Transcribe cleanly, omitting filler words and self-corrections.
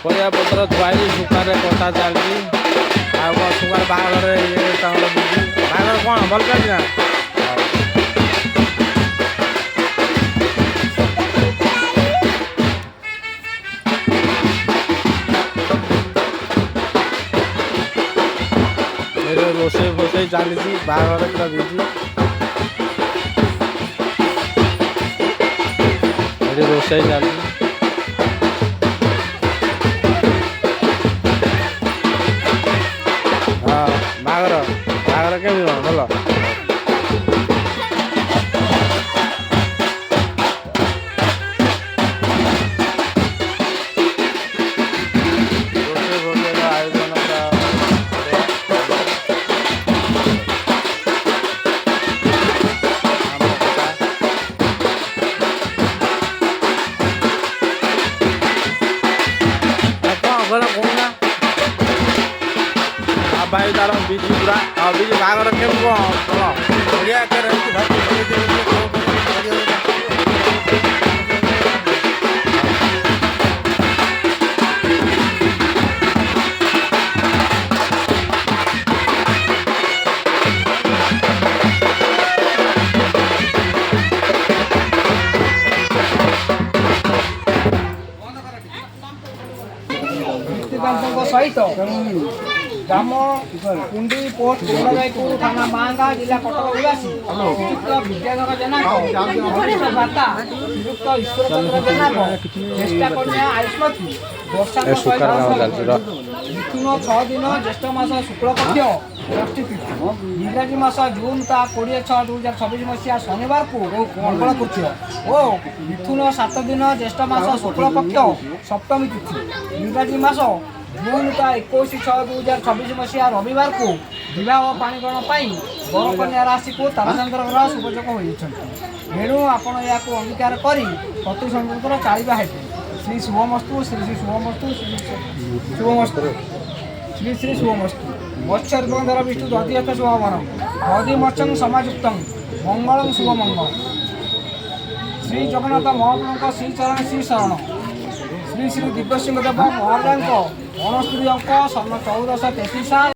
ପରିବା ପତ୍ର ଧୁଆଇ ଶୁଖାରେ କଟା ଚାଲିଛି। ଆଉ କ'ଣ ଶୁଖାରେ ବାହାଘରରେ ଇଏ ତାଙ୍କର ବାହାଘର କ'ଣ ଭଲ ଚାଲିଛି ନା? ରୋଷେଇ ଫୋଷେଇ ଚାଲିଛି ବାହାଘର ପୁରା ବିଜି। ଏଠି ରୋଷେଇ ଚାଲିଛି। ହଁ ବାହାଘର କେମିତି କ'ଣ ଭଲ? ରୋଷେଇ ଫୋଷେଇର ଆୟୋଜନ ପୁରା କହୁନା ଭାଇ ତାର ବିଜି ପୁରା। ଆଉ ବିଜି ବାହାଘର କେମିତି କ'ଣ ଭଲ? ବଢ଼ିଆ ଆକାରରେ ହେଉଛି ଭାଇ। सहित ग्राम कुंडी पोस्ट गोलरायपुर थाना मांगा जिला कटक निवासी श्रीयुक्त विद्याधर जेनाक बार्ता श्रीयुक्त ईश्वर चंद्र जेनाक ज्येष्ठा कन्या आयुष्मती वर्षांक सहित मिथुन 6 दिन ज्येष्ठ मास शुक्लपक्ष षष्ठी तिथि इंग्राजी मास जून 20/6/2026 मसीहा शनिवार को मंगल कृत्य ओ मिथुन 7 दिन ज्येष्ठ मास शुक्लपक्ष सप्तमी तिथि इंग्राजी मास जून 21/6/2026 मसीहा रविवार को विवाह पाणीग्रहण बर कन्या राशि को ताराचंद्र ग्रह शुभजोग होती। एणु आपण या अंगीकार कर पति संकर चालिबा हेतु श्री शुभमस्तु श्री श्री शुभमस्तु श्री शुभमस्तु श्री श्री शुभमस्तु मत्स्य द्वारा विष्णु दधिहस्त शुभवन दधि मत्स्यं समायुक्त मंगल शुभमंगल श्री जगन्नाथ महाप्रभु श्री चरण श्री शरण श्री श्री दिव्यसिंह देव महाराज 69 अंक 1433